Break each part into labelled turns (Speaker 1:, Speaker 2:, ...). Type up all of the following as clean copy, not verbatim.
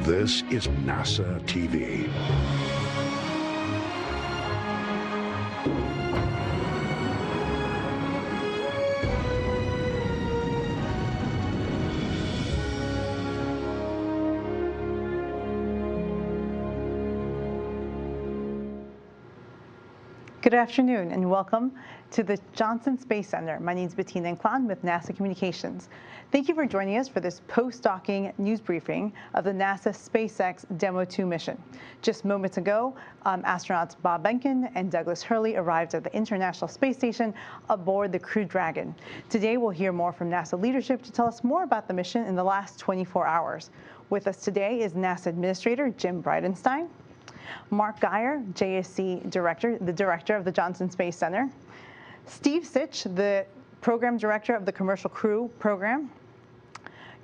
Speaker 1: This is NASA TV.
Speaker 2: Good afternoon and welcome to the Johnson Space Center. My name is Bettina Inclon with NASA Communications. Thank you for joining us for this post-docking news briefing of the NASA SpaceX Demo 2 mission. Just moments ago, astronauts Bob Behnken and Douglas Hurley arrived at the International Space Station aboard the Crew Dragon. Today we'll hear more from NASA leadership to tell us more about the mission in the last 24 hours. With us today is NASA Administrator Jim Bridenstine, Mark Geyer, JSC Director, the Director of the Johnson Space Center, Steve Sitch, the Program Director of the Commercial Crew Program,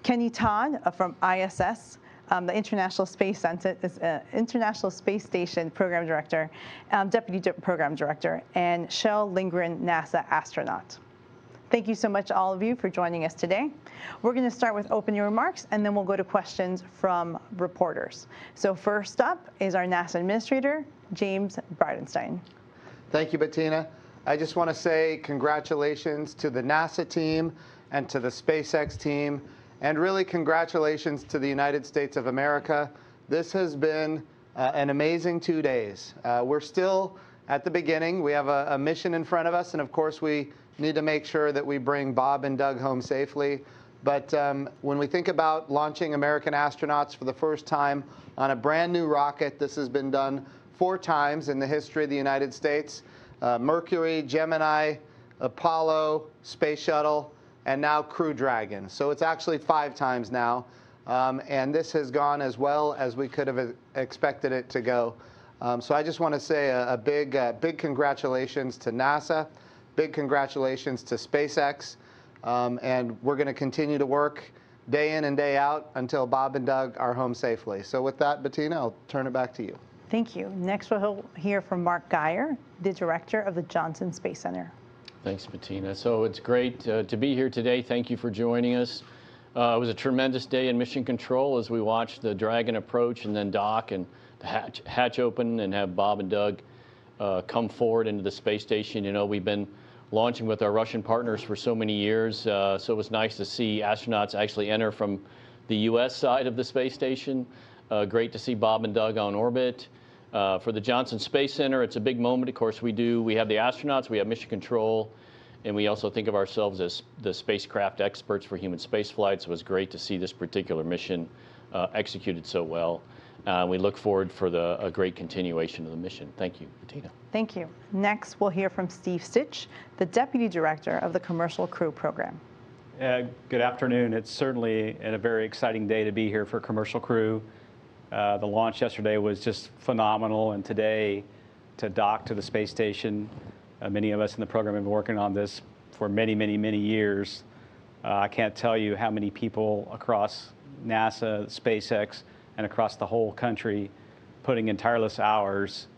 Speaker 2: Kenny Todd from ISS, the International Space Station Program Director, Deputy Program Director, and Shel Lindgren, NASA Astronaut. Thank you so much, all of you, for joining us today. We're going to start with opening remarks, and then we'll go to questions from reporters. So first up is our NASA Administrator, James Bridenstine.
Speaker 3: Thank you, Bettina. I just want to say congratulations to the NASA team and to the SpaceX team, and really congratulations to the United States of America. This has been an amazing 2 days. We're still at the beginning. We have a mission in front of us, and of course we need to make sure that we bring Bob and Doug home safely. But when we think about launching American astronauts for the first time on a brand new rocket, this has been done 4 times in the history of the United States. Mercury, Gemini, Apollo, Space Shuttle, and now Crew Dragon. So it's actually 5 times now. And this has gone as well as we could have expected it to go. So I just want to say a big congratulations to NASA. Big congratulations to SpaceX, and we're going to continue to work day in and day out until Bob and Doug are home safely. So with that, Bettina, I'll turn it back to you.
Speaker 2: Thank you. Next, we'll hear from Mark Geyer, the Director of the Johnson Space Center.
Speaker 4: Thanks, Bettina. So it's great to be here today. Thank you for joining us. It was a tremendous day in mission control as we watched the Dragon approach and then dock and the hatch open and have Bob and Doug come forward into the space station. You know, we've been launching with our Russian partners for so many years, so it was nice to see astronauts actually enter from the U.S. side of the space station. Great to see Bob and Doug on orbit. For the Johnson Space Center, it's a big moment. Of course, we have the astronauts, we have mission control, and we also think of ourselves as the spacecraft experts for human spaceflight, so it was great to see this particular mission executed so well. We look forward for a great continuation of the mission. Thank you, Bettina.
Speaker 2: Thank you. Next, we'll hear from Steve Sitch, the Deputy Director of the Commercial Crew Program.
Speaker 5: Good afternoon. It's certainly a very exciting day to be here for Commercial Crew. The launch yesterday was just phenomenal, and today to dock to the space station. Many of us in the program have been working on this for many, many, many years. I can't tell you how many people across NASA, SpaceX, and across the whole country putting in tireless hours,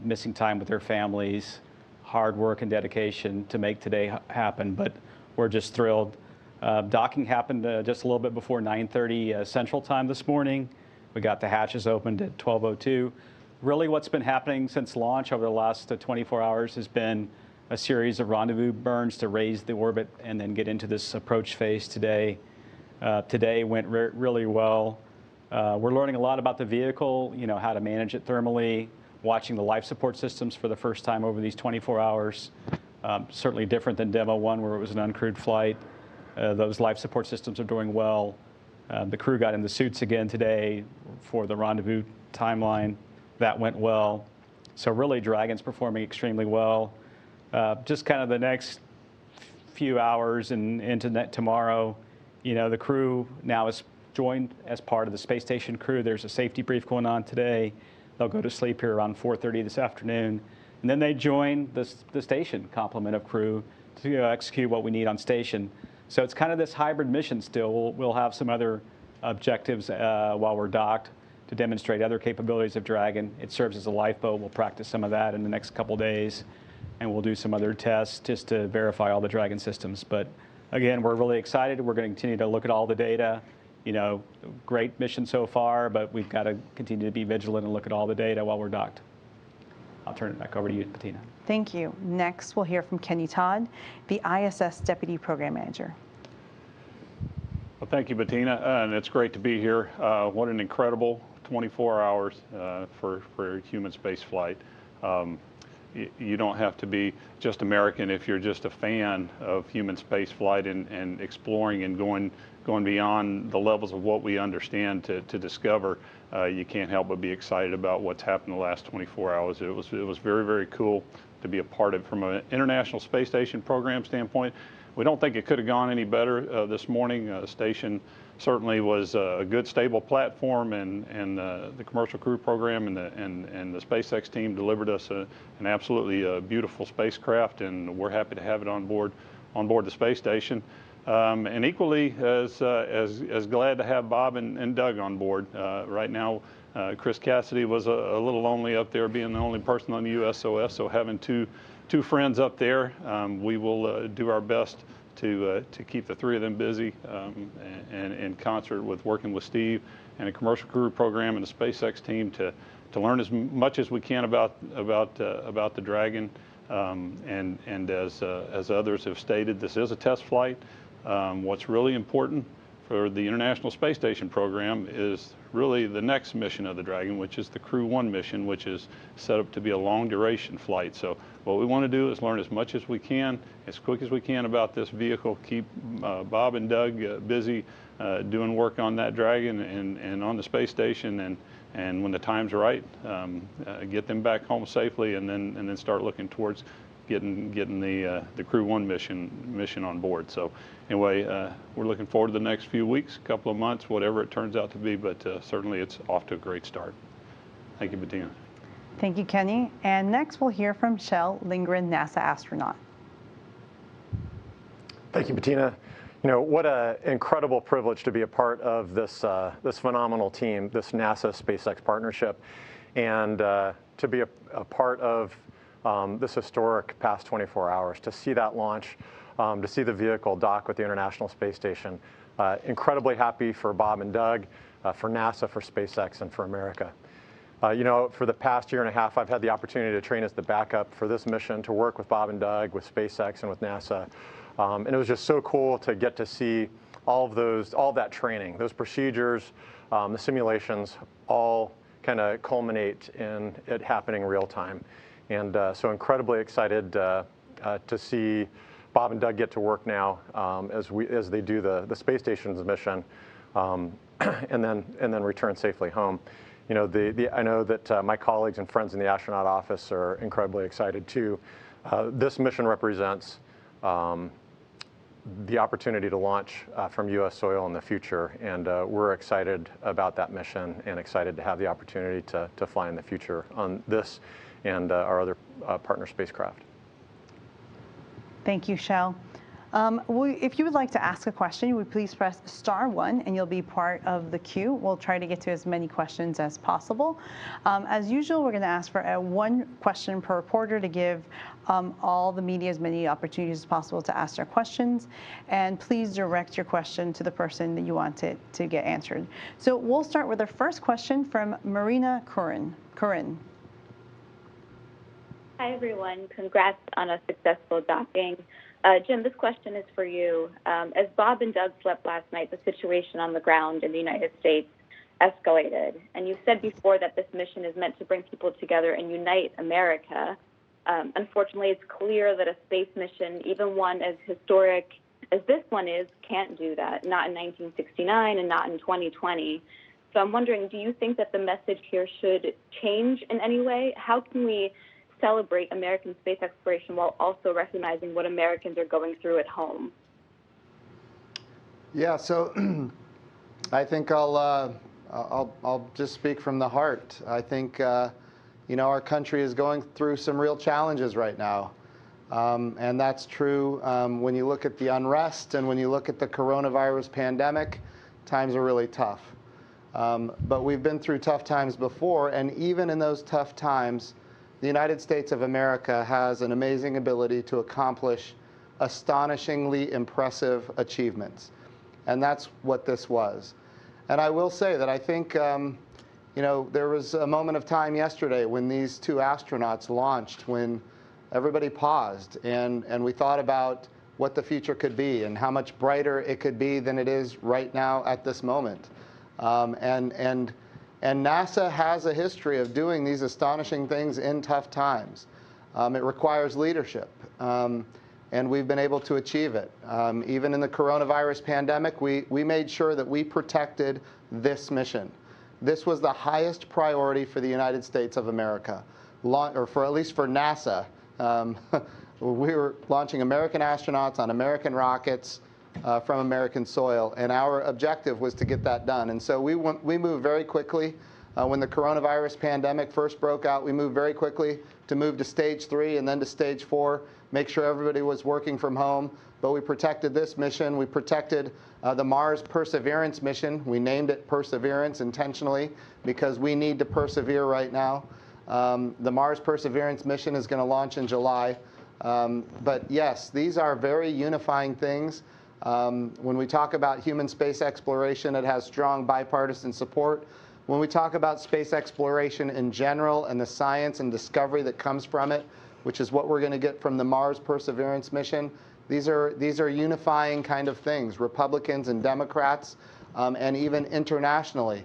Speaker 5: missing time with their families, hard work and dedication to make today happen. But we're just thrilled. Docking happened just a little bit before 9:30 Central Time this morning. We got the hatches opened at 12:02. Really what's been happening since launch over the last 24 hours has been a series of rendezvous burns to raise the orbit and then get into this approach phase today. Today went really well. We're learning a lot about the vehicle, you know, how to manage it thermally, watching the life support systems for the first time over these 24 hours. Certainly different than Demo 1, where it was an uncrewed flight. Those life support systems are doing well. The crew got in the suits again today for the rendezvous timeline. That went well. So really, Dragon's performing extremely well. Just kind of the next few hours and into tomorrow, you know, the crew now is joined as part of the space station crew. There's a safety brief going on today. They'll go to sleep here around 4:30 this afternoon. And then they join the station complement of crew to execute what we need on station. So it's kind of this hybrid mission still. We'll have some other objectives while we're docked to demonstrate other capabilities of Dragon. It serves as a lifeboat. We'll practice some of that in the next couple days. And we'll do some other tests just to verify all the Dragon systems. But again, we're really excited. We're going to continue to look at all the data great mission so far, but we've got to continue to be vigilant and look at all the data while we're docked. I'll turn it back over to you, Bettina.
Speaker 2: Thank you. Next, we'll hear from Kenny Todd, the ISS Deputy Program Manager.
Speaker 6: Well, thank you, Bettina, and it's great to be here. What an incredible 24 hours for human space flight. You don't have to be just American if you're just a fan of human space flight and exploring and going beyond the levels of what we understand to discover. You can't help but be excited about what's happened the last 24 hours. It was very, very cool to be a part of it from an International Space Station program standpoint. We don't think it could have gone any better this morning. The station certainly was a good, stable platform, and the commercial crew program and the SpaceX team delivered us an absolutely beautiful spacecraft, and we're happy to have it on board the space station. And equally as glad to have Bob and Doug on board. Right now, Chris Cassidy was a little lonely up there, being the only person on the USOS, so having two friends up there, we will do our best to keep the three of them busy and in concert with working with Steve and a commercial crew program and the SpaceX team to learn as much as we can about the Dragon. And as others have stated, this is a test flight. What's really important for the International Space Station program is really the next mission of the Dragon, which is the Crew 1 mission, which is set up to be a long duration flight. So what we want to do is learn as much as we can, as quick as we can about this vehicle, keep Bob and Doug busy doing work on that Dragon and on the space station, and when the time's right, get them back home safely, and then start looking towards getting the Crew 1 mission on board. So anyway, we're looking forward to the next few weeks, couple of months, whatever it turns out to be, but certainly it's off to a great start. Thank you, Bettina.
Speaker 2: Thank you, Kenny. And next we'll hear from Kjell Lindgren, NASA astronaut.
Speaker 7: Thank you, Bettina. What an incredible privilege to be a part of this phenomenal team, this NASA SpaceX partnership, and to be a part of this historic past 24 hours, to see that launch, to see the vehicle dock with the International Space Station. Incredibly happy for Bob and Doug, for NASA, for SpaceX, and for America. For the past year and a half, I've had the opportunity to train as the backup for this mission, to work with Bob and Doug, with SpaceX, and with NASA. And it was just so cool to get to see all that training, those procedures, the simulations, all kind of culminate in it happening real time. And so incredibly excited to see Bob and Doug get to work now as they do the space station's mission, and then return safely home. I know that my colleagues and friends in the astronaut office are incredibly excited too. This mission represents the opportunity to launch from U.S. soil in the future, and we're excited about that mission and excited to have the opportunity to fly in the future on this and our other partner spacecraft.
Speaker 2: Thank you, Kjell. If you would like to ask a question, you would please press *1 and you'll be part of the queue. We'll try to get to as many questions as possible. As usual, we're going to ask for one question per reporter to give all the media as many opportunities as possible to ask their questions. And please direct your question to the person that you want it to get answered. So we'll start with our first question from Marina Curran.
Speaker 8: Hi, everyone. Congrats on a successful docking. Jim, this question is for you. As Bob and Doug slept last night, the situation on the ground in the United States escalated. And you said before that this mission is meant to bring people together and unite America. Unfortunately, it's clear that a space mission, even one as historic as this one is, can't do that, not in 1969 and not in 2020. So I'm wondering, do you think that the message here should change in any way? How can we celebrate American space exploration while also recognizing what Americans are going through at home?
Speaker 3: Yeah, so I think I'll just speak from the heart. I think our country is going through some real challenges right now, and that's true when you look at the unrest and when you look at the coronavirus pandemic. Times are really tough, but we've been through tough times before, and even in those tough times, the United States of America has an amazing ability to accomplish astonishingly impressive achievements. And that's what this was. And I will say that I think, there was a moment of time yesterday when these two astronauts launched, when everybody paused and we thought about what the future could be and how much brighter it could be than it is right now at this moment. And NASA has a history of doing these astonishing things in tough times. It requires leadership, and we've been able to achieve it. Even in the coronavirus pandemic, we made sure that we protected this mission. This was the highest priority for the United States of America, or for at least for NASA. We were launching American astronauts on American rockets from American soil, and our objective was to get that done. And so we moved very quickly. When the coronavirus pandemic first broke out, we moved very quickly to move to stage 3 and then to stage 4, make sure everybody was working from home. But we protected this mission. We protected the Mars Perseverance mission. We named it Perseverance intentionally because we need to persevere right now. The Mars Perseverance mission is going to launch in July. But yes, these are very unifying things. When we talk about human space exploration, it has strong bipartisan support. When we talk about space exploration in general and the science and discovery that comes from it, which is what we're going to get from the Mars Perseverance mission, these are unifying kind of things. Republicans and Democrats, and even internationally,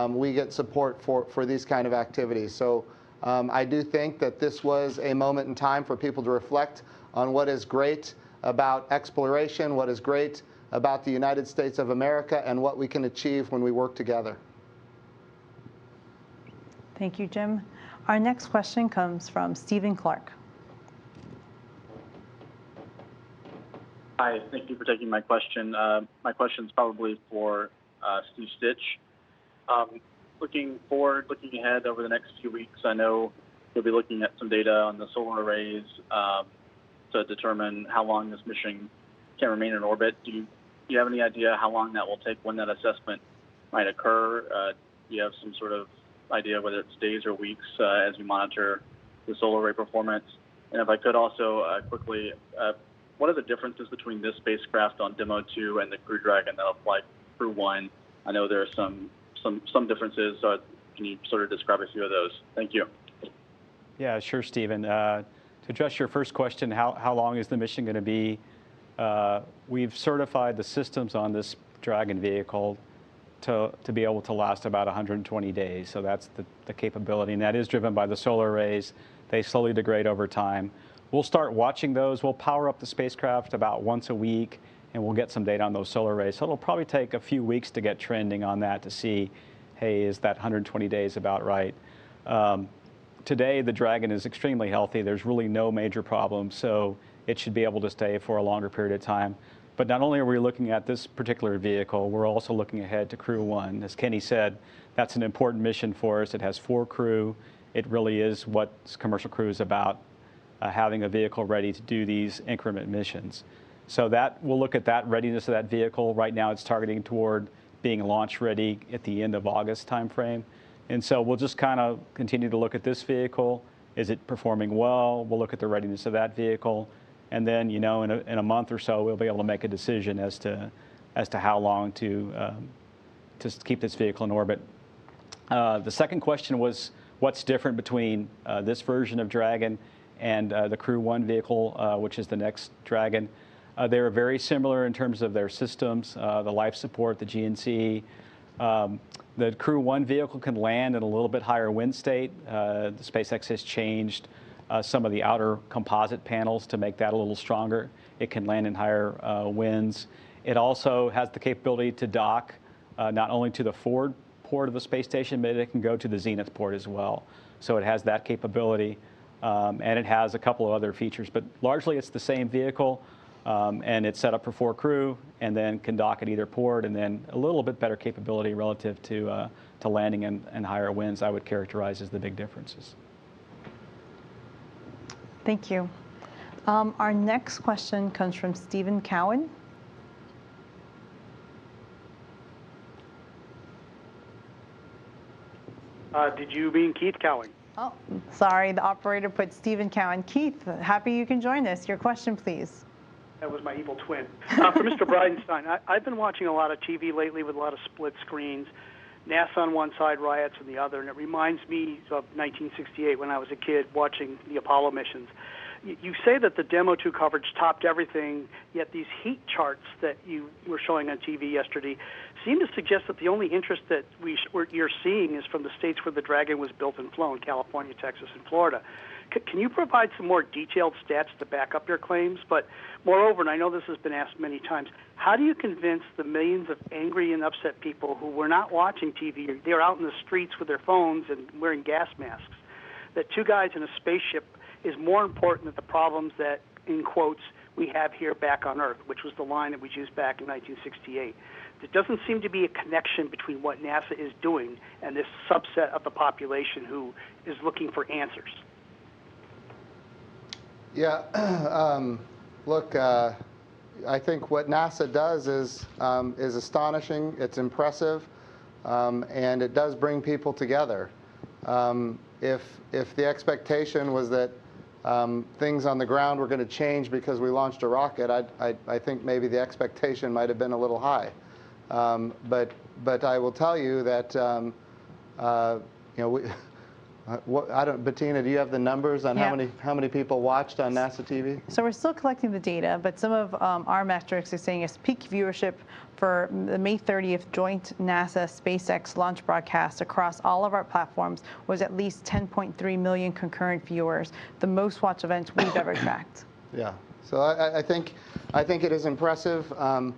Speaker 3: we get support for these kind of activities. So I do think that this was a moment in time for people to reflect on what is great about exploration, what is great about the United States of America, and what we can achieve when we work together.
Speaker 2: Thank you, Jim. Our next question comes from Stephen Clark.
Speaker 9: Hi, thank you for taking my question. My question is probably for Steve Stitch. Looking forward, looking ahead over the next few weeks, I know you'll be looking at some data on the solar arrays to determine how long this mission can remain in orbit. Do you have any idea how long that will take, when that assessment might occur? Do you have some sort of idea whether it's days or weeks as you monitor the solar array performance? And if I could also quickly, what are the differences between this spacecraft on Demo 2 and the Crew Dragon that'll fly Crew 1? I know there are some differences. Can you sort of describe a few of those? Thank you.
Speaker 5: Yeah, sure, Stephen. To address your first question, how long is the mission going to be? We've certified the systems on this Dragon vehicle to be able to last about 120 days. So that's the capability, and that is driven by the solar arrays. They slowly degrade over time. We'll start watching those. We'll power up the spacecraft about once a week, and we'll get some data on those solar arrays. So it'll probably take a few weeks to get trending on that to see, hey, is that 120 days about right? Today, the Dragon is extremely healthy. There's really no major problems, so it should be able to stay for a longer period of time. But not only are we looking at this particular vehicle, we're also looking ahead to Crew 1. As Kenny said, that's an important mission for us. It has 4 crew. It really is what Commercial Crew is about, having a vehicle ready to do these increment missions. So that we'll look at that readiness of that vehicle. Right now it's targeting toward being launch ready at the end of August timeframe. And so we'll just kind of continue to look at this vehicle. Is it performing well? We'll look at the readiness of that vehicle. And then, in a month or so, we'll be able to make a decision as to how long to keep this vehicle in orbit. The second question was what's different between this version of Dragon and the Crew 1 vehicle, which is the next Dragon. They are very similar in terms of their systems, the life support, the GNC. The Crew 1 vehicle can land in a little bit higher wind state. The SpaceX has changed some of the outer composite panels to make that a little stronger. It can land in higher winds. It also has the capability to dock not only to the forward port of the space station, but it can go to the zenith port as well. So it has that capability, and it has a couple of other features. But largely, it's the same vehicle, and it's set up for 4 crew, and then can dock at either port, and then a little bit better capability relative to landing in higher winds. I would characterize as the big differences.
Speaker 2: Thank you. Our next question comes from Stephen Cowan.
Speaker 10: Did you mean Keith Cowan?
Speaker 2: Oh, sorry, the operator put Stephen Cowan. Keith, happy you can join us. Your question, please.
Speaker 10: That was my evil twin. For Mr. Bridenstine, I've been watching a lot of TV lately with a lot of split screens, NASA on one side, riots on the other, and it reminds me of 1968 when I was a kid watching the Apollo missions. You say that the Demo 2 coverage topped everything, yet these heat charts that you were showing on TV yesterday seem to suggest that the only interest that you're seeing is from the states where the Dragon was built and flown, California, Texas, and Florida. Can you provide some more detailed stats to back up your claims? But moreover, and I know this has been asked many times, how do you convince the millions of angry and upset people who were not watching TV, they're out in the streets with their phones and wearing gas masks, that two guys in a spaceship is more important than the problems that, in quotes, we have here back on Earth, which was the line that was used back in 1968. There doesn't seem to be a connection between what NASA is doing and this subset of the population who is looking for answers.
Speaker 3: Yeah, look, I think what NASA does is astonishing, it's impressive, and it does bring people together. If the expectation was that things on the ground were going to change because we launched a rocket, I think maybe the expectation might have been a little high. But I will tell you that Bettina, do you have the numbers on how many people watched on NASA TV?
Speaker 2: So we're still collecting the data, but some of our metrics are saying is peak viewership for the May 30th joint NASA SpaceX launch broadcast across all of our platforms was at least 10.3 million concurrent viewers, the most watched event we've ever tracked.
Speaker 3: Yeah. So I think it is impressive, and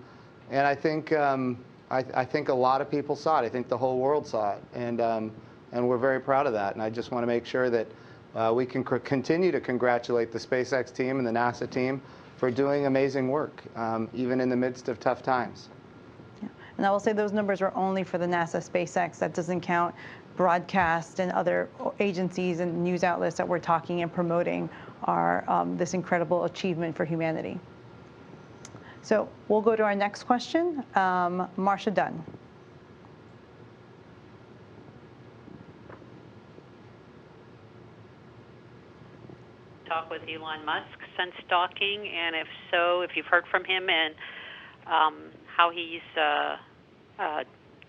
Speaker 3: I think a lot of people saw it. I think the whole world saw it, and we're very proud of that. And I just want to make sure that we can continue to congratulate the SpaceX team and the NASA team for doing amazing work, even in the midst of tough times.
Speaker 2: Yeah. And I will say those numbers are only for the NASA SpaceX. That doesn't count broadcast and other agencies and news outlets that we're talking and promoting our this incredible achievement for humanity. So we'll go to our next question. Marcia Dunn.
Speaker 11: Talk with Elon Musk since docking, and if so, if you've heard from him and how he's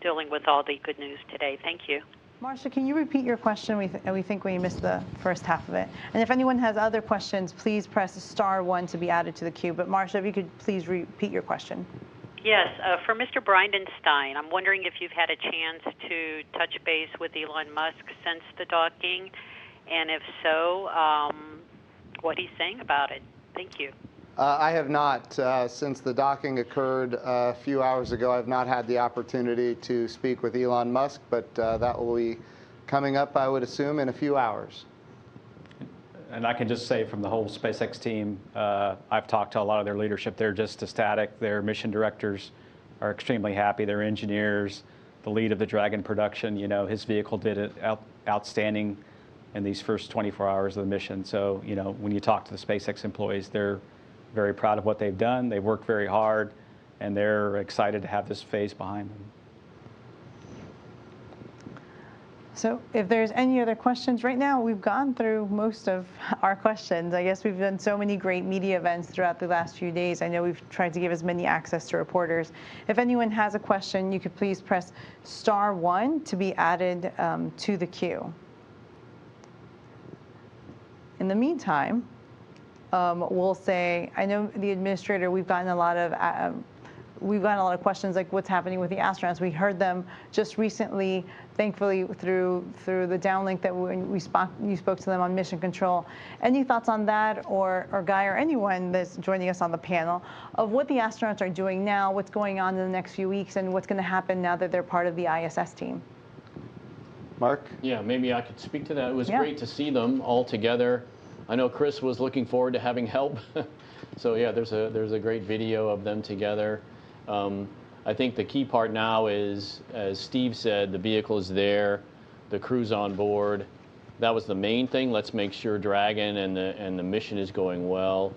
Speaker 11: dealing with all the good news today. Thank you.
Speaker 2: Marcia, can you repeat your question? We think we missed the first half of it. And if anyone has other questions, please press *1 to be added to the queue. But Marcia, if you could please repeat your question.
Speaker 11: Yes, for Mr. Bridenstine, I'm wondering if you've had a chance to touch base with Elon Musk since the docking, and if so, what he's saying about it. Thank you.
Speaker 3: I have not. Since the docking occurred a few hours ago, I've not had the opportunity to speak with Elon Musk, but that will be coming up, I would assume, in a few hours.
Speaker 5: And I can just say from the whole SpaceX team, I've talked to a lot of their leadership. They're just ecstatic. Their mission directors are extremely happy. Their engineers, the lead of the Dragon production, his vehicle did it outstanding in these first 24 hours of the mission. So, when you talk to the SpaceX employees, they're very proud of what they've done. They've worked very hard, and they're excited to have this phase behind them.
Speaker 2: So if there's any other questions, right now we've gone through most of our questions. I guess we've done so many great media events throughout the last few days. I know we've tried to give as many access to reporters. If anyone has a question, you could please press *1 to be added to the queue. In the meantime, we'll say, I know the administrator, we've gotten a lot of questions like what's happening with the astronauts. We heard them just recently, thankfully, through the downlink that you spoke to them on Mission Control. Any thoughts on that, or Geyer, anyone that's joining us on the panel, of what the astronauts are doing now, what's going on in the next few weeks, and what's going to happen now that they're part of the ISS team?
Speaker 3: Mark?
Speaker 4: Yeah, maybe I could speak to that. It was great to see them all together. I know Chris was looking forward to having help. So yeah, there's a great video of them together. I think the key part now is, as Steve said, the vehicle is there, the crew's on board. That was the main thing. Let's make sure Dragon and the mission is going well.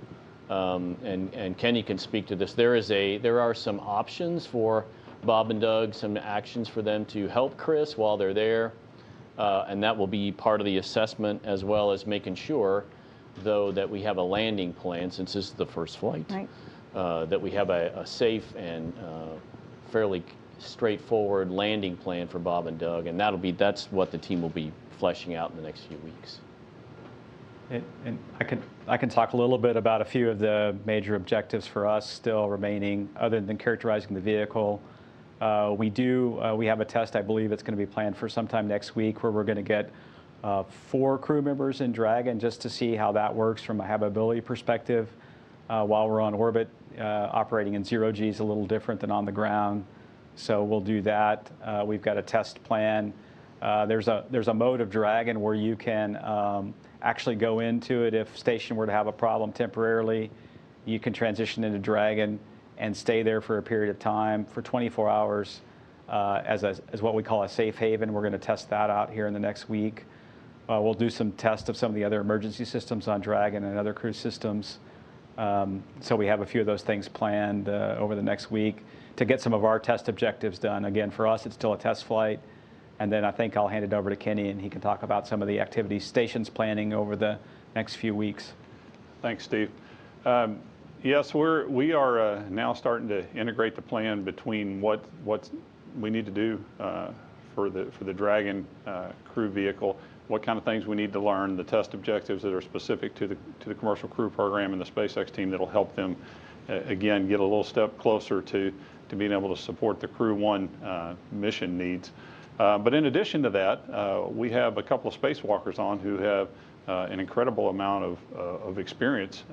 Speaker 4: And Kenny can speak to this. There are some options for Bob and Doug, some actions for them to help Chris while they're there. And that will be part of the assessment, as well as making sure, though, that we have a landing plan, since this is the first flight.
Speaker 2: Right.
Speaker 4: that we have a safe and fairly straightforward landing plan for Bob and Doug, and that's what the team will be fleshing out in the next few weeks.
Speaker 5: And I can talk a little bit about a few of the major objectives for us still remaining, other than characterizing the vehicle. We have a test, I believe it's going to be planned for sometime next week, where we're going to get 4 crew members in Dragon just to see how that works from a habitability perspective while we're on orbit. Operating in 0 G is a little different than on the ground, so we'll do that. We've got a test plan. There's a mode of Dragon where you can actually go into it if station were to have a problem temporarily. You can transition into Dragon and stay there for a period of time for 24 hours as what we call a safe haven. We're going to test that out here in the next week. We'll do some tests of some of the other emergency systems on Dragon and other cruise systems. So we have a few of those things planned over the next week to get some of our test objectives done. Again, for us, it's still a test flight. And then I think I'll hand it over to Kenny, and he can talk about some of the activities stations planning over the next few weeks.
Speaker 6: Thanks, Steve. Yes, we are now starting to integrate the plan between what we need to do for the Dragon crew vehicle, what kind of things we need to learn, the test objectives that are specific to the commercial crew program and the SpaceX team that'll help them again get a little step closer to being able to support the Crew 1 mission needs. But in addition to that, we have a couple of spacewalkers on who have an incredible amount of experience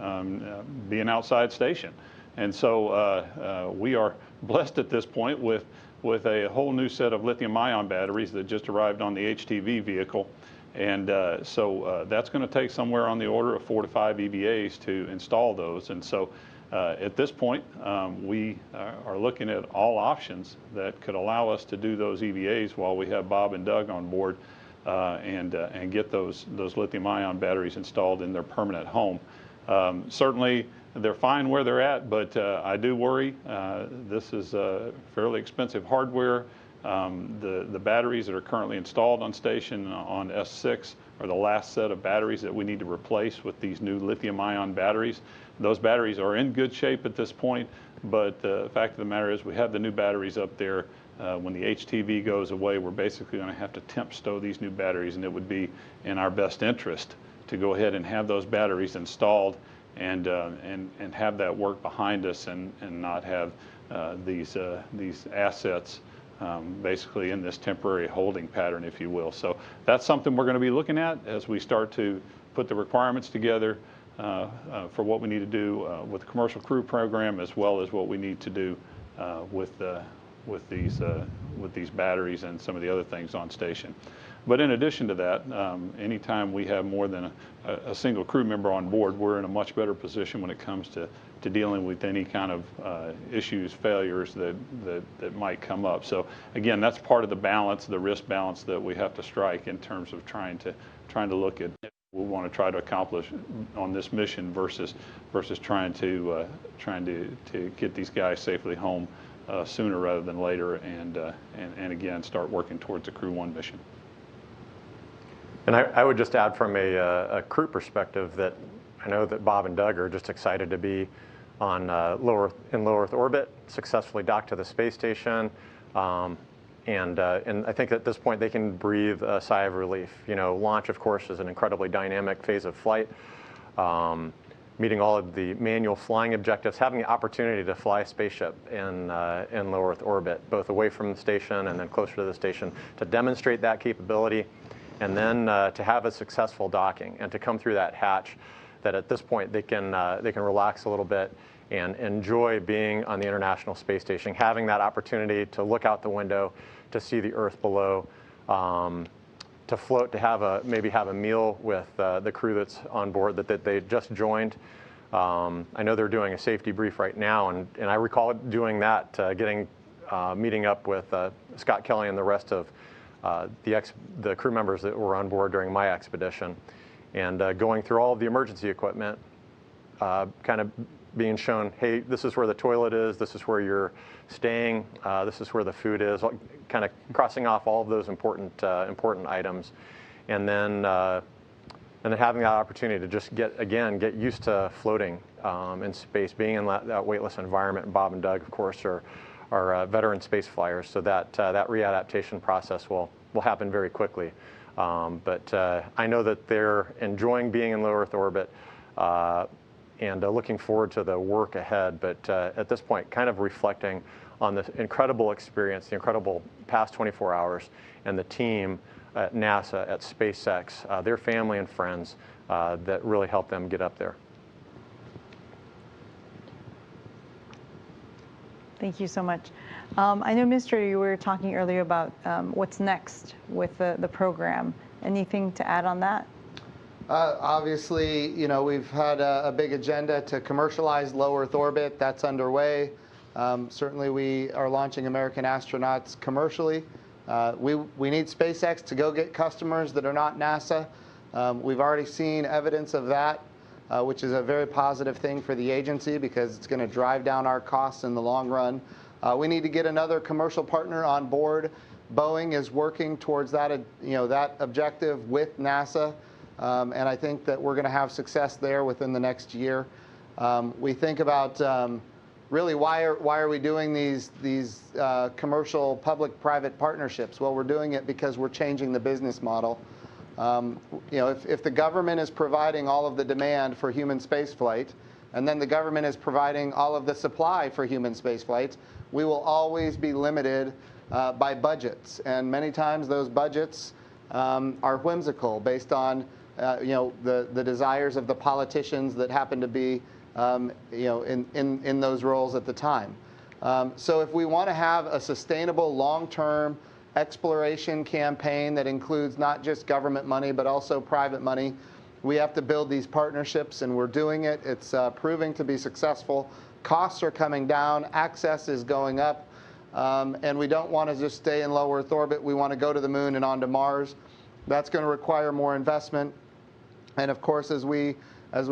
Speaker 6: being outside station. And so we are blessed at this point with a whole new set of lithium-ion batteries that just arrived on the HTV vehicle. And so that's going to take somewhere on the order of 4 to 5 EVAs to install those. And so at this point, we are looking at all options that could allow us to do those EVAs while we have Bob and Doug on board and get those lithium-ion batteries installed in their permanent home. Certainly, they're fine where they're at, but I do worry. This is fairly expensive hardware. The batteries that are currently installed on station on S6 are the last set of batteries that we need to replace with these new lithium-ion batteries. Those batteries are in good shape at this point, but the fact of the matter is we have the new batteries up there. When the HTV goes away, we're basically going to have to temp stow these new batteries, and it would be in our best interest to go ahead and have those batteries installed and have that work behind us and not have these assets basically in this temporary holding pattern, if you will. So that's something we're going to be looking at as we start to put the requirements together for what we need to do with the commercial crew program, as well as what we need to do with these batteries and some of the other things on station. But in addition to that, anytime we have more than a single crew member on board, we're in a much better position when it comes to dealing with any kind of issues, failures that might come up. So again, that's part of the balance, the risk balance that we have to strike in terms of trying to look at what we want to try to accomplish on this mission versus trying to get these guys safely home sooner rather than later, and again start working towards the Crew 1 mission.
Speaker 7: And I would just add from a crew perspective that I know that Bob and Doug are just excited to be on low Earth orbit, successfully docked to the space station, and I think at this point they can breathe a sigh of relief. You know, launch, of course, is an incredibly dynamic phase of flight. Meeting all of the manual flying objectives, having the opportunity to fly a spaceship in low Earth orbit, both away from the station and then closer to the station, to demonstrate that capability, and then to have a successful docking and to come through that hatch, that at this point they can relax a little bit and enjoy being on the International Space Station, having that opportunity to look out the window, to see the Earth below, to float, to maybe have a meal with the crew that's on board that they just joined. I know they're doing a safety brief right now, and I recall doing that, meeting up with Scott Kelly and the rest of the crew members that were on board during my expedition, and going through all of the emergency equipment, kind of being shown, hey, this is where the toilet is, this is where you're staying, this is where the food is, kind of crossing off all of those important items, and then and then having that opportunity to just get used to floating in space, being in that weightless environment. And Bob and Doug, of course, are veteran space flyers, so that readaptation process will happen very quickly. But I know that they're enjoying being in low Earth orbit and looking forward to the work ahead. But at this point, kind of reflecting on the incredible experience, the incredible past 24 hours, and the team at NASA, at SpaceX, their family and friends that really helped them get up there.
Speaker 2: Thank you so much. I know, Mr. You were talking earlier about what's next with the program. Anything to add on that?
Speaker 3: Obviously, you know, we've had a big agenda to commercialize low Earth orbit. That's underway. Certainly, we are launching American astronauts commercially. We need SpaceX to go get customers that are not NASA. We've already seen evidence of that, which is a very positive thing for the agency because it's going to drive down our costs in the long run. We need to get another commercial partner on board. Boeing is working towards that, that objective with NASA, and I think that we're going to have success there within the next year. We think about really why are we doing these commercial public-private partnerships? Well, we're doing it because we're changing the business model. If the government is providing all of the demand for human spaceflight, and then the government is providing all of the supply for human spaceflight, we will always be limited by budgets. And many times those budgets are whimsical based on the desires of the politicians that happen to be in those roles at the time. So if we want to have a sustainable long-term exploration campaign that includes not just government money but also private money, we have to build these partnerships, and we're doing it. It's proving to be successful. Costs are coming down, access is going up, and we don't want to just stay in low Earth orbit. We want to go to the moon and onto Mars. That's going to require more investment, and of course, as we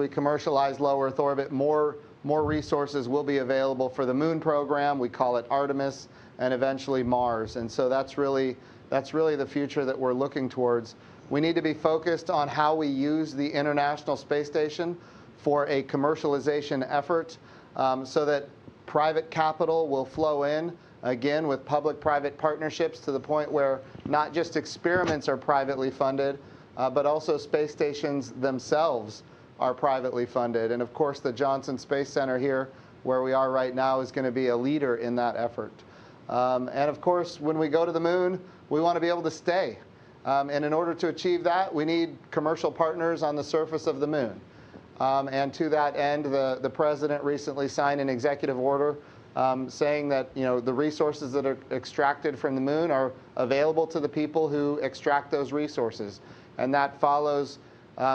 Speaker 3: commercialize low Earth orbit, more resources will be available for the moon program. We call it Artemis, and eventually Mars. And so that's really the future that we're looking towards. We need to be focused on how we use the International Space Station for a commercialization effort so that private capital will flow in, again, with public-private partnerships to the point where not just experiments are privately funded, but also space stations themselves are privately funded. And of course, the Johnson Space Center here, where we are right now, is going to be a leader in that effort. And of course, when we go to the moon, we want to be able to stay. And in order to achieve that, we need commercial partners on the surface of the moon. And to that end, the president recently signed an executive order saying that the resources that are extracted from the moon are available to the people who extract those resources. And that follows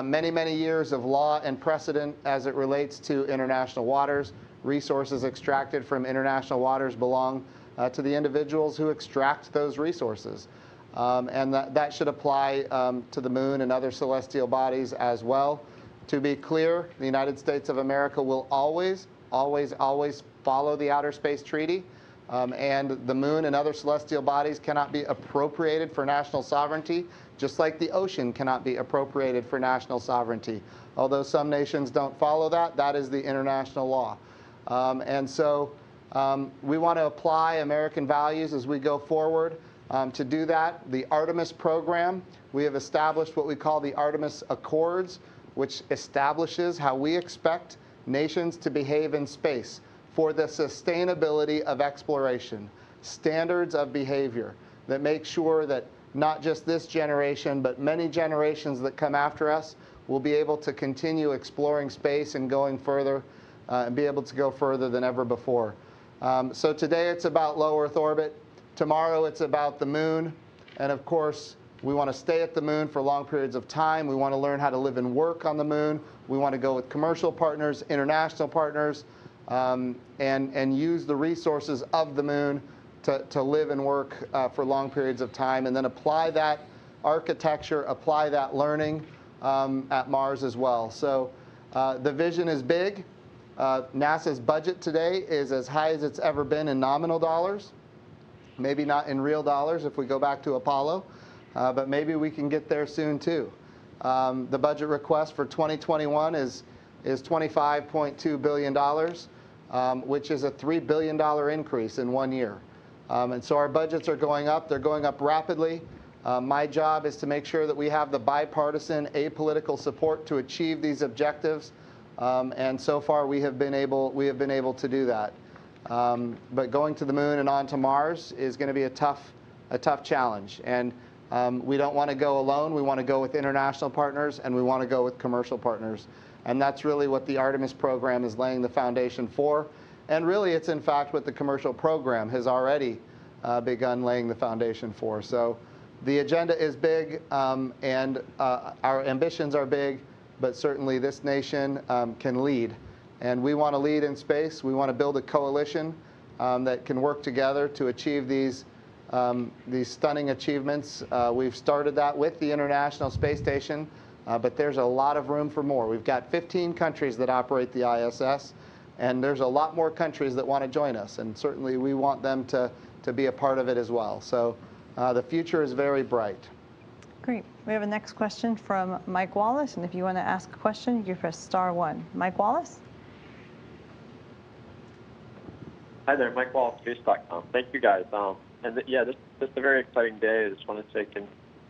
Speaker 3: many, many years of law and precedent as it relates to international waters. Resources extracted from international waters belong to the individuals who extract those resources. And that should apply to the moon and other celestial bodies as well. To be clear, the United States of America will always, always, always follow the Outer Space Treaty. And the moon and other celestial bodies cannot be appropriated for national sovereignty, just like the ocean cannot be appropriated for national sovereignty. Although some nations don't follow that, that is the international law. And so we want to apply American values as we go forward. To do that, the Artemis program, we have established what we call the Artemis Accords, which establishes how we expect nations to behave in space for the sustainability of exploration, standards of behavior that make sure that not just this generation, but many generations that come after us will be able to continue exploring space and going further and be able to go further than ever before. So today it's about low Earth orbit. Tomorrow it's about the moon. And of course, we want to stay at the moon for long periods of time. We want to learn how to live and work on the moon. We want to go with commercial partners, international partners, and use the resources of the moon to live and work for long periods of time, and then apply that architecture, apply that learning at Mars as well. So the vision is big. NASA's budget today is as high as it's ever been in nominal dollars. Maybe not in real dollars if we go back to Apollo, but maybe we can get there soon too. The budget request for 2021 is $25.2 billion, which is a $3 billion increase in 1 year. And so our budgets are going up. They're going up rapidly. My job is to make sure that we have the bipartisan, apolitical support to achieve these objectives. And so far, we have been able to do that. But going to the moon and on to Mars is going to be a tough challenge. And we don't want to go alone. We want to go with international partners, and we want to go with commercial partners. And that's really what the Artemis program is laying the foundation for. And really, it's in fact what the commercial program has already begun laying the foundation for. So the agenda is big, and our ambitions are big, but certainly this nation can lead. And we want to lead in space. We want to build a coalition that can work together to achieve these stunning achievements. We've started that with the International Space Station, but there's a lot of room for more. We've got 15 countries that operate the ISS, and there's a lot more countries that want to join us, and certainly we want them to be a part of it as well. So the future is very bright.
Speaker 2: Great. We have a next question from Mike Wallace, and if you want to ask a question, you press *1. Mike Wallace?
Speaker 12: Hi there, Mike Wallace, Space.com. Thank you, guys. Yeah, this is a very exciting day. I just want to say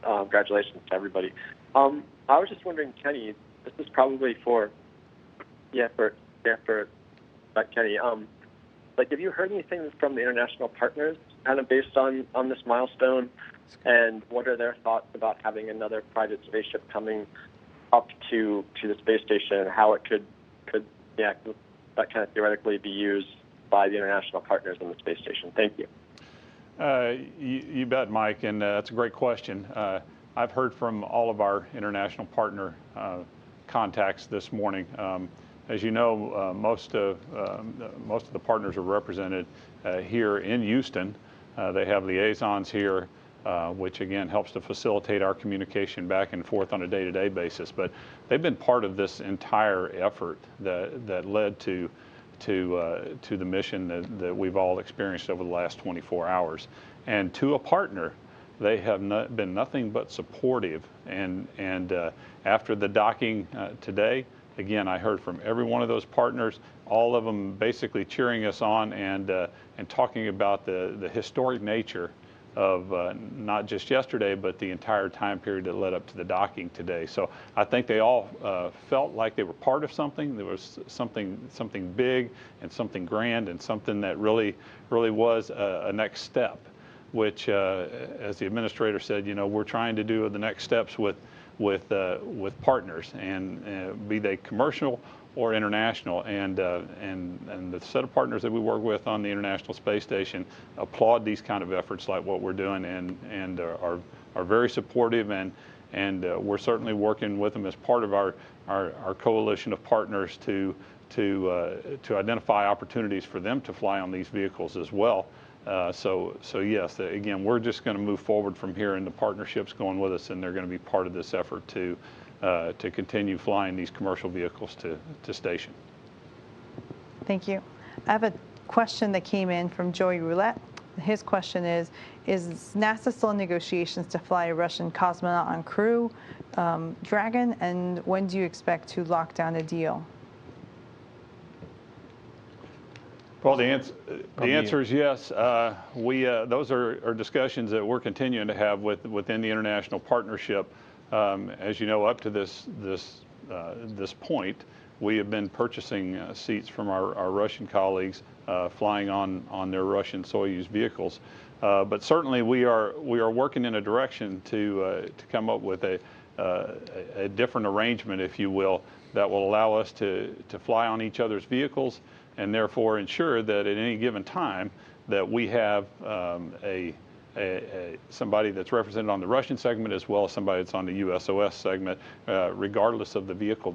Speaker 12: congratulations to everybody. I was just wondering, Kenny, this is probably for Kenny. Like, have you heard anything from the international partners kind of based on this milestone? And what are their thoughts about having another private spaceship coming up to the space station, and how it could that kind of theoretically be used by the international partners on the space station? Thank you.
Speaker 6: You bet, Mike, and that's a great question. I've heard from all of our international partner contacts this morning. As you know, most of the partners are represented here in Houston. They have liaisons here, which again helps to facilitate our communication back and forth on a day-to-day basis. But they've been part of this entire effort that led to the mission that we've all experienced over the last 24 hours. And to a partner, they have been nothing but supportive. And after the docking today, again, I heard from every one of those partners, all of them basically cheering us on and talking about the historic nature of not just yesterday, but the entire time period that led up to the docking today. So I think they all felt like they were part of something. There was something big and something grand and something that really was a next step, which, as the administrator said, we're trying to do the next steps with partners, and be they commercial or international, and the set of partners that we work with on the International Space Station applaud these kind of efforts like what we're doing, and are very supportive, and we're certainly working with them as part of our coalition of partners to identify opportunities for them to fly on these vehicles as well. So yes, again, we're just going to move forward from here, and the partnership's going with us, and they're going to be part of this effort to continue flying these commercial vehicles to station.
Speaker 2: Thank you. I have a question that came in from Joey Roulette. His question is NASA still in negotiations to fly a Russian cosmonaut on Crew Dragon, and when do you expect to lock down a deal?
Speaker 6: Well, the answer is yes. Those are discussions that we're continuing to have within the international partnership. As you know, up to this point, we have been purchasing seats from our Russian colleagues flying on their Russian Soyuz vehicles. But certainly we are working in a direction to come up with a different arrangement, if you will, that will allow us to fly on each other's vehicles, and therefore ensure that at any given time that we have somebody that's represented on the Russian segment as well as somebody that's on the USOS segment, regardless of the vehicle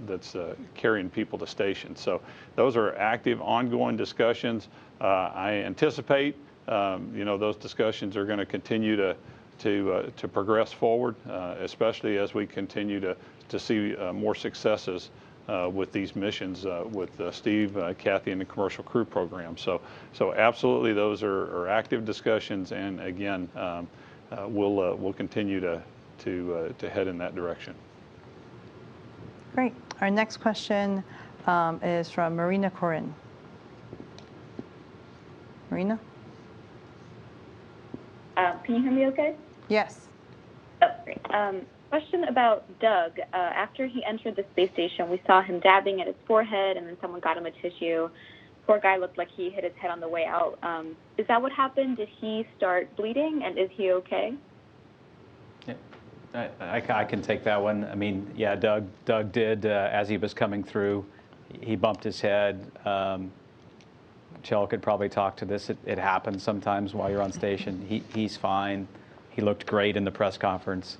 Speaker 6: that's carrying people to station. So those are active, ongoing discussions. I anticipate, those discussions are going to continue to progress forward, especially as we continue to see more successes with these missions with Steve, Kathy, and the Commercial Crew Program. So absolutely, those are active discussions, and again, we'll continue to head in that direction.
Speaker 2: Great. Our next question is from Marina Corin. Marina?
Speaker 8: Can you hear me okay?
Speaker 2: Yes.
Speaker 8: Oh, great. Question about Doug. After he entered the space station, we saw him dabbing at his forehead, and then someone got him a tissue. Poor guy looked like he hit his head on the way out. Is that what happened? Did he start bleeding, and is he okay?
Speaker 5: Yeah, I can take that one. I mean, yeah, Doug did, as he was coming through, he bumped his head. Chell could probably talk to this. It happens sometimes while you're on station. He's fine. He looked great in the press conference.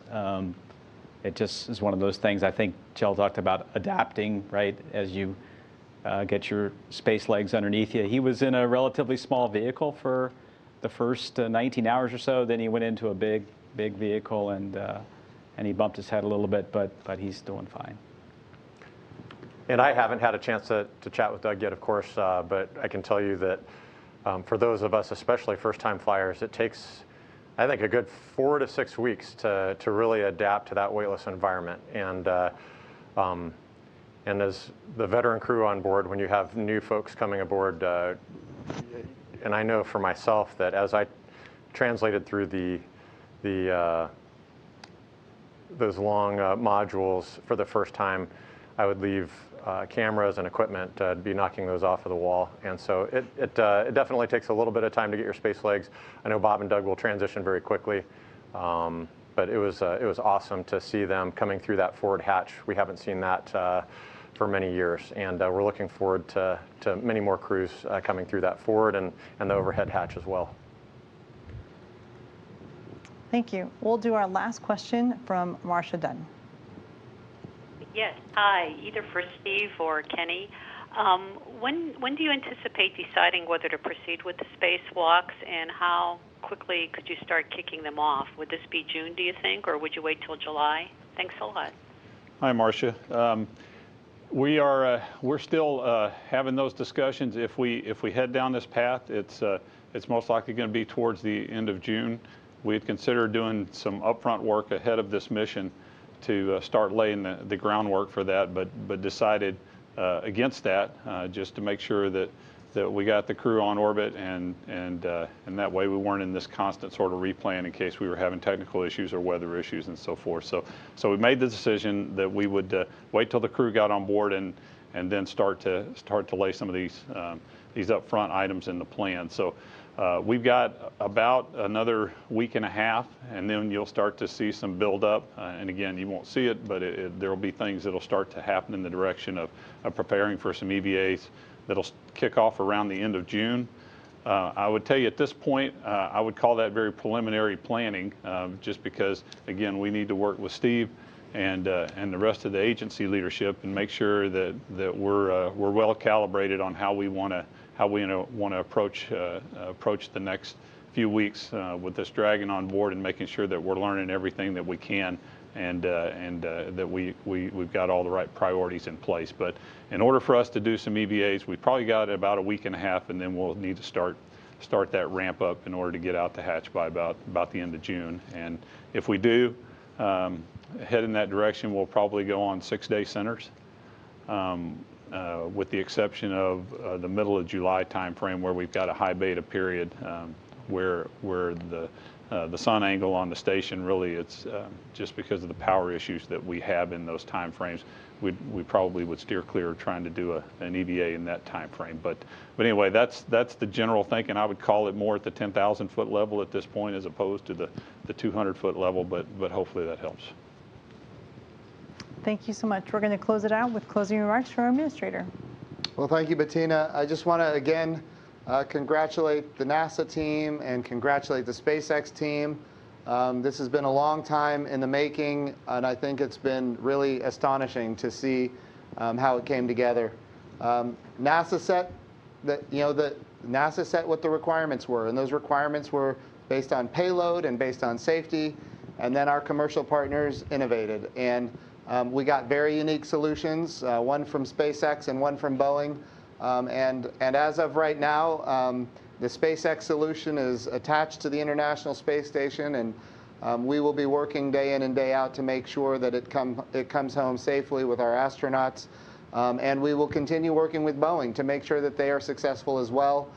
Speaker 5: It just is one of those things. I think Chell talked about adapting, right, as you get your space legs underneath you. He was in a relatively small vehicle for the first 19 hours or so. Then he went into a big vehicle, and he bumped his head a little bit, but he's doing fine.
Speaker 7: And I haven't had a chance to chat with Doug yet, of course, but I can tell you that for those of us, especially first-time flyers, it takes, I think, a good 4 to 6 weeks to really adapt to that weightless environment. And as the veteran crew on board, when you have new folks coming aboard, and I know for myself that as I translated through those long modules for the first time, I would leave cameras and equipment to be knocking those off of the wall. And so it definitely takes a little bit of time to get your space legs. I know Bob and Doug will transition very quickly, but it was awesome to see them coming through that forward hatch. We haven't seen that for many years, and we're looking forward to many more crews coming through that forward and the overhead hatch as well.
Speaker 2: Thank you. We'll do our last question from Marcia Dunn.
Speaker 11: Yes, hi, either for Steve or Kenny. When do you anticipate deciding whether to proceed with the spacewalks, and how quickly could you start kicking them off? Would this be June, do you think, or would you wait till July? Thanks a lot.
Speaker 6: Hi, Marcia. We're still having those discussions. If we head down this path, it's most likely going to be towards the end of June. We had considered doing some upfront work ahead of this mission to start laying the groundwork for that, but decided against that, just to make sure that we got the crew on orbit, and that way we weren't in this constant sort of replan in case we were having technical issues or weather issues and so forth. So we made the decision that we would wait till the crew got on board and then start to lay some of these upfront items in the plan. So we've got about another week and a half, and then you'll start to see some build up. And again, you won't see it, but there will be things that'll start to happen in the direction of preparing for some EVAs that'll kick off around the end of June. I would tell you at this point, I would call that very preliminary planning, just because, again, we need to work with Steve and the rest of the agency leadership and make sure that we're well calibrated on how we want to approach the next few weeks with this Dragon on board, and making sure that we're learning everything that we can, and that we've got all the right priorities in place. But in order for us to do some EVAs, we've probably got about a week and a half, and then we'll need to start that ramp up in order to get out the hatch by about the end of June. And if we do head in that direction, we'll probably go on 6-day centers, with the exception of the middle of July timeframe, where we've got a high beta period, where the sun angle on the station, really, it's just because of the power issues that we have in those time frames, we probably would steer clear of trying to do an EVA in that time frame. But anyway, that's the general thinking. I would call it more at the 10,000 foot level at this point, as opposed to the 200 foot level, but hopefully that helps.
Speaker 2: Thank you so much. We're going to close it out with closing remarks from our administrator.
Speaker 3: Well, thank you, Bettina. I just want to, again, congratulate the NASA team and congratulate the SpaceX team. This has been a long time in the making, and I think it's been really astonishing to see how it came together. NASA set what the requirements were, and those requirements were based on payload and based on safety, and then our commercial partners innovated. And we got very unique solutions, one from SpaceX and one from Boeing. And as of right now, the SpaceX solution is attached to the International Space Station, and We will be working day in and day out to make sure that it comes home safely with our astronauts. And we will continue working with Boeing to make sure that they are successful as well,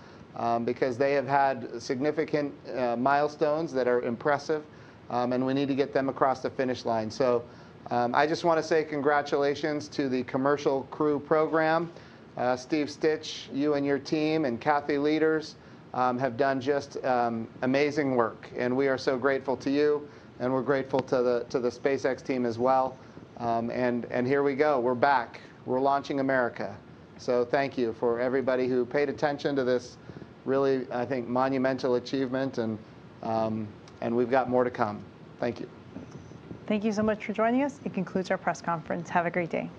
Speaker 3: because they have had significant milestones that are impressive, and we need to get them across the finish line. So I just want to say congratulations to the Commercial Crew Program. Steve Stitch, you and your team, and Kathy Leaders have done just amazing work, and we are so grateful to you, and we're grateful to the SpaceX team as well. And here we go. We're back. We're launching America. So thank you for everybody who paid attention to this really, I think, monumental achievement, and we've got more to come. Thank you.
Speaker 2: Thank you so much for joining us. It concludes our press conference. Have a great day.